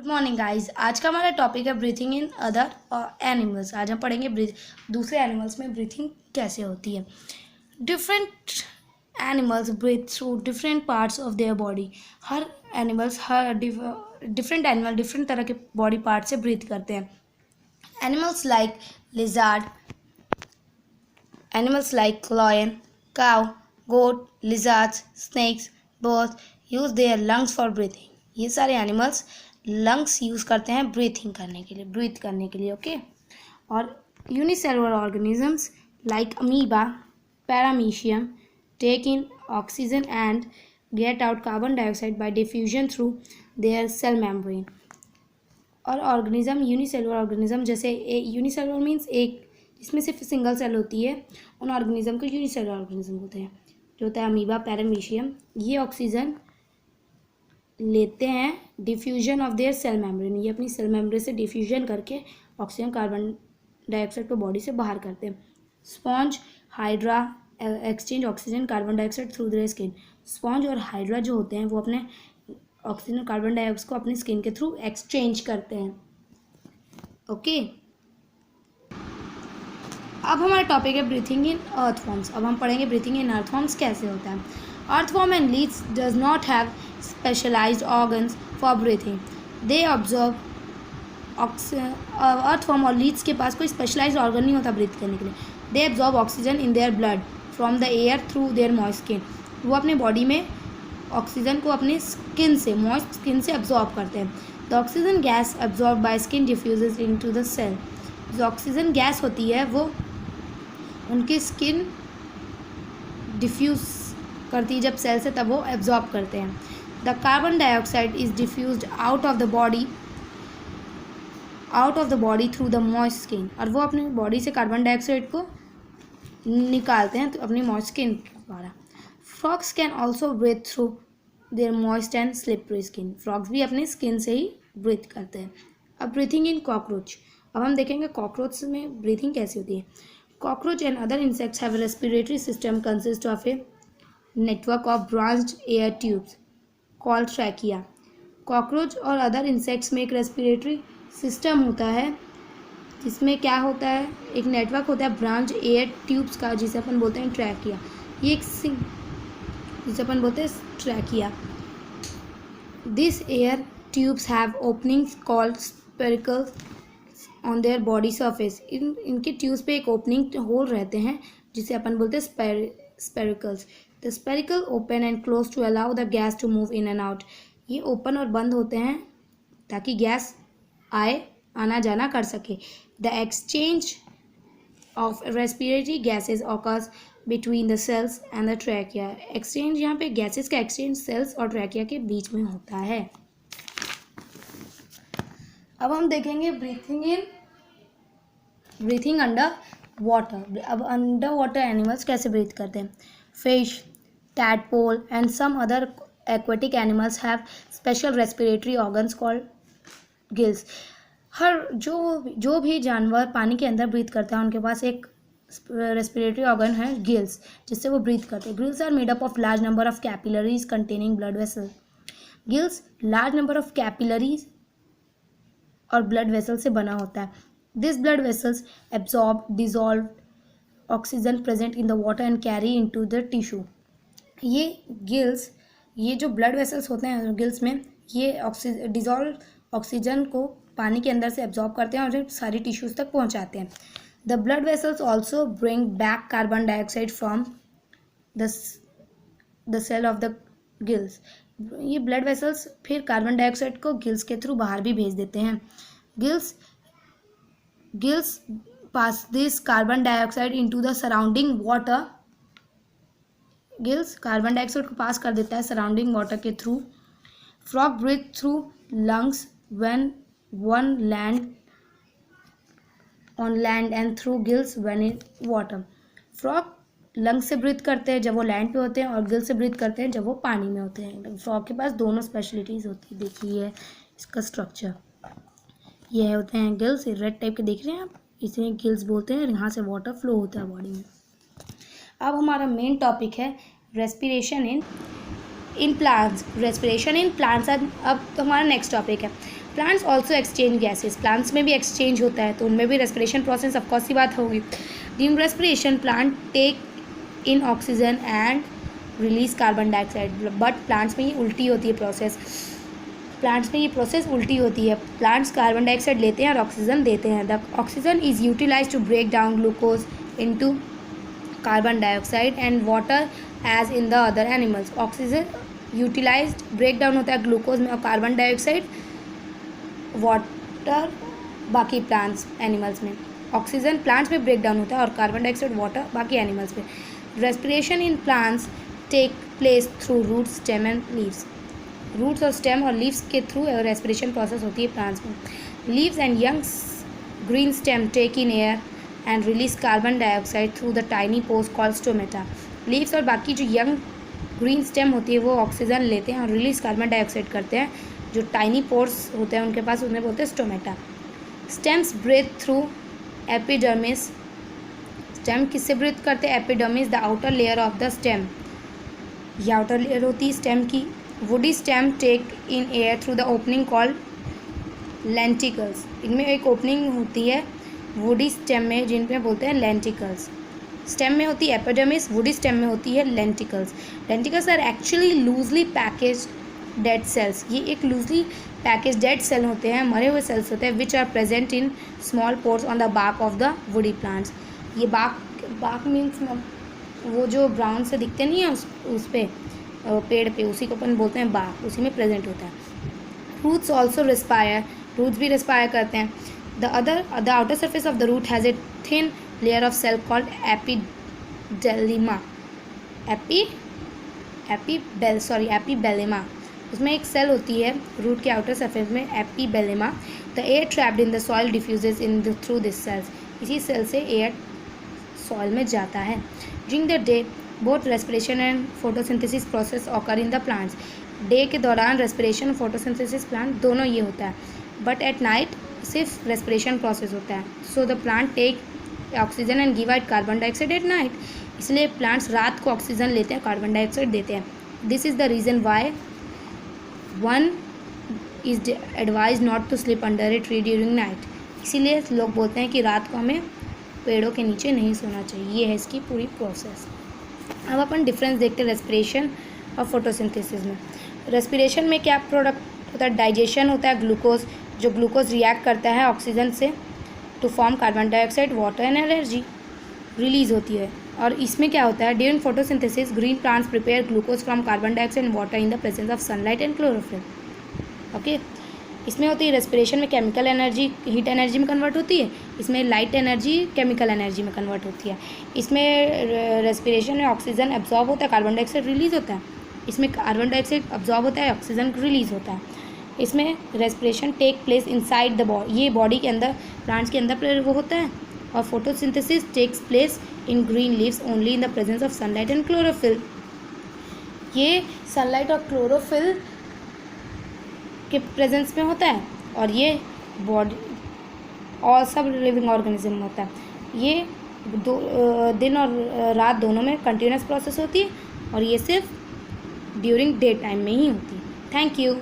Good morning guys. आज का हमारा टॉपिक है ब्रीथिंग इन अदर एनिमल्स। आज हम पढ़ेंगे दूसरे एनिमल्स में ब्रीथिंग कैसे होती है। Different animals breathe through different parts of their body. हर डिफरेंट एनिमल डिफरेंट तरह के बॉडी पार्ट से ब्रीथ करते हैं। Animals like lizard, animals like lion, cow, goat, lizards, snakes, birds use their lungs for breathing. ये सारे animals lungs use करते हैं ब्रीथ करने के लिए। ओके। और unicellular organisms like amoeba, paramecium take in oxygen and get out carbon dioxide by diffusion through their cell membrane. और organism unicellular organism जैसे यूनिसेलुलर मीन्स एक जिसमें सिर्फ सिंगल सेल होती है, उन ऑर्गेनिज्म को यूनिसेलुलर ऑर्गेनिज्म होते हैं। जो होता है अमीबा, पैरामीशियम, ये ऑक्सीजन लेते हैं diffusion of their cell membrane. ये अपनी सेल मेम्ब्रेन से डिफ्यूजन करके ऑक्सीजन कार्बन डाइऑक्साइड को बॉडी से बाहर करते हैं। Sponge, hydra exchange oxygen carbon dioxide through their skin. Sponge और हाइड्रा जो होते हैं वो अपने ऑक्सीजन और कार्बन डाइऑक्साइड को अपनी स्किन के थ्रू एक्सचेंज करते हैं। ओके। अब हमारा टॉपिक है ब्रीथिंग इन अर्थवॉर्म्स। अब हम पढ़ेंगे ब्रीथिंग इन अर्थवॉर्म्स कैसे होता है। Earthworm and leeches does not have specialized organs for breathing. They absorb earthworm और लीड्स के पास कोई स्पेशलाइज्ड ऑर्गन नहीं होता ब्रीथ करने के लिए। They absorb oxygen in their blood from the air through their moist skin. वो अपने बॉडी में ऑक्सीजन को अपने स्किन से मॉइस्ट स्किन से एब्जॉर्ब करते हैं। The oxygen gas absorb by skin diffuses into the cell. जो ऑक्सीजन गैस होती है वो उनकी स्किन डिफ्यूज करती है जब सेल से, तब वो एब्जॉर्ब करते हैं। The carbon dioxide is diffused out of the body through the moist skin। और वो अपनी बॉडी से कार्बन डाइऑक्साइड को निकालते हैं तो अपनी मॉइस्ट स्किन के द्वारा। Frogs can also breathe through their moist and slippery skin. Frogs भी अपनी स्किन से ही ब्रीथ करते हैं। अब ब्रीथिंग इन कॉकरोच। अब हम देखेंगे कॉकरोच में ब्रीथिंग कैसी होती है। Cockroach and other insects have respiratory system consist of a network of branched air tubes called trachea. Cockroach और अदर इंसेक्ट्स में एक रेस्पिरेटरी सिस्टम होता है जिसमें क्या होता है, एक नेटवर्क होता है ब्रांच एयर ट्यूब्स का, जिसे अपन बोलते हैं ट्रैकिया। ये एक जिसे अपन बोलते हैं trachea. This air tubes have openings called spiracles on their body surface. इनके ट्यूब्स पे एक ओपनिंग होल रहते हैं जिसे अपन बोलते हैं spiracles. The spericle open and close to allow the gas to move in and out। ये ओपन और बंद होते हैं ताकि गैस आना जाना कर सके। The exchange of respiratory gases occurs between the cells and the trachea। Exchange यहाँ पे गैसेस का एक्सचेंज सेल्स और ट्रैकिया के बीच में होता है। अब हम देखेंगे ब्रीथिंग अंडर वाटर। अब अंडर वाटर एनिमल्स कैसे ब्रीथ करते हैं। Fish, tadpole and some other aquatic animals have special respiratory organs called gills। हर जो भी जानवर पानी के अंदर ब्रीथ करता है उनके पास एक रेस्पिरेटरी ऑर्गन है गिल्स, जिससे वो ब्रीथ करते हैं। Gills are made up of large number of capillaries containing blood vessel. Gills large number of capillaries और ब्लड वेसल से बना होता है। This blood vessels absorb dissolve oxygen present in the water and carry into the tissue. ये gills, ये जो blood vessels होते हैं गिल्स में, ये डिजॉल्व ऑक्सीजन को पानी के अंदर से एब्जॉर्ब करते हैं और सारी टिश्यूज़ तक पहुंचाते हैं। The blood vessels also bring back carbon dioxide from the cell of the gills. ये ब्लड वेसल्स फिर कार्बन डाइऑक्साइड को गिल्स के थ्रू बाहर भी भेज देते हैं। Gills pass this carbon dioxide into the surrounding water. Gills carbon dioxide को पास कर देता है सराउंडिंग वाटर के through. Frog breathe through lungs when one land on land and through gills when in water. Frog lungs से breathe करते हैं जब वो लैंड पे होते हैं और गिल्स से ब्रीथ करते हैं जब वो पानी में होते हैं। फ्रॉग के पास दोनों स्पेशलिटीज़ होती है। देखिए इसका स्ट्रक्चर, ये होते हैं गिल्स, रेड टाइप के देख रहे हैं आप, इसे गिल्स बोलते हैं। यहाँ से वाटर फ्लो होता है बॉडी में। अब हमारा मेन टॉपिक है respiration in plants. Respiration in plants अब हमारा नेक्स्ट टॉपिक है। Plants also exchange gases, plants में भी एक्सचेंज होता है तो उनमें भी रेस्पिरेशन प्रोसेस ऑफकोर्स सी बात होगी. During respiration plant take in oxygen and release carbon dioxide. But plants में ये उल्टी होती है प्रोसेस, प्लांट्स में ये प्रोसेस उल्टी होती है. प्लांट्स कार्बन डाइऑक्साइड लेते हैं और ऑक्सीजन देते हैं. The oxygen is utilise to break down glucose into carbon dioxide and water as in the other animals. Oxygen utilised break down होता है ग्लूकोज में और कार्बन डाइऑक्साइड वाटर बाकी प्लांट्स एनिमल्स में. ऑक्सीजन प्लांट्स में break down होता है और कार्बन डाइऑक्साइड वाटर बाकी एनिमल्स में. Respiration in plants take place through root stem and leaves. Roots और स्टेम और लीव्स के थ्रू रेस्पिरेशन प्रोसेस होती है प्लांट्स में. Leaves and young green stem take in air and release carbon dioxide through the tiny pores called stomata. Leaves और बाकी जो young green stem होती है वो ऑक्सीजन लेते हैं और रिलीज कार्बन डाइऑक्साइड करते हैं. जो टाइनी पोर्स होते हैं उनके पास उन्हें बोलते हैं stomata. Stems breathe through epidermis. Stem किससे ब्रीथ करते हैं? Epidermis, the outer layer of the stem. ये आउटर लेयर होती है स्टेम की. Woody stem take in air through the opening called lenticels. इनमें एक ओपनिंग होती है वुडी स्टेम में जिनमें बोलते हैं लेंटिकल्स. स्टेम में होती है एपिडर्मिस, वुडी स्टेम में होती है lenticels. Lenticels are actually loosely packaged dead cells. ये एक लूजली पैकेज डेड सेल होते हैं, मरे हुए सेल्स होते हैं which are present in small pores on the bark of the woody plants. ये बार्क मीन्स वो जो ब्राउन से दिखते नहीं है उस पे पेड़ पे, उसी को अपन बोलते हैं बार्क, उसी में प्रेजेंट होता है. Roots also respire. रूट्स भी रेस्पायर करते हैं. The outer surface of the root has a thin layer of cell called epiblema. Epiblema. उसमें एक सेल होती है रूट के आउटर सरफेस में, epiblema. The air trapped in the soil diffuses in through this cells. इसी cell से air soil में जाता है. During the day both respiration and photosynthesis process occur in the plants. Day के दौरान respiration और photosynthesis plant दोनों ये होता है, बट एट नाइट सिर्फ रेस्पिरेशन प्रोसेस होता है. So the plant take oxygen and give out carbon dioxide at night. इसलिए प्लांट्स रात को ऑक्सीजन लेते हैं, कार्बन डाइऑक्साइड देते हैं. This is the reason why one is advise not to sleep under a tree during night. इसीलिए लोग बोलते हैं कि रात को हमें पेड़ों के नीचे नहीं सोना चाहिए. ये है इसकी पूरी प्रोसेस. अब अपन डिफरेंस देखते हैं रेस्पिरेशन और फोटोसिंथेसिस में. रेस्पिरेशन में क्या प्रोडक्ट होता है? डाइजेशन होता है ग्लूकोज, जो ग्लूकोज रिएक्ट करता है ऑक्सीजन से to form carbon dioxide, water and energy release होती है. और इसमें क्या होता है? During photosynthesis green plants prepare glucose from carbon dioxide and water in the presence of sunlight and chlorophyll. Okay, इसमें होती है रेस्पिरेशन में केमिकल एनर्जी हीट एनर्जी में कन्वर्ट होती है. इसमें लाइट एनर्जी केमिकल एनर्जी में कन्वर्ट होती है. इसमें रेस्पिरेशन में ऑक्सीजन एब्जॉर्ब होता है, कार्बन डाइऑक्साइड रिलीज होता है. इसमें कार्बन डाइऑक्साइड एब्जॉर्ब होता है, ऑक्सीजन रिलीज होता है. इसमें respiration take place inside the body. ये बॉडी के अंदर प्लांट्स के अंदर वो होता है. और photosynthesis takes place in green leaves only in the presence of sunlight and chlorophyll. ये सनलाइट और क्लोरोफिल के प्रेजेंस में होता है और ये बॉडी और सब लिविंग ऑर्गेनिज्म में होता है. ये दिन और रात दोनों में कंटिन्यूस प्रोसेस होती है और ये सिर्फ ड्यूरिंग डे टाइम में ही होती है. Thank you.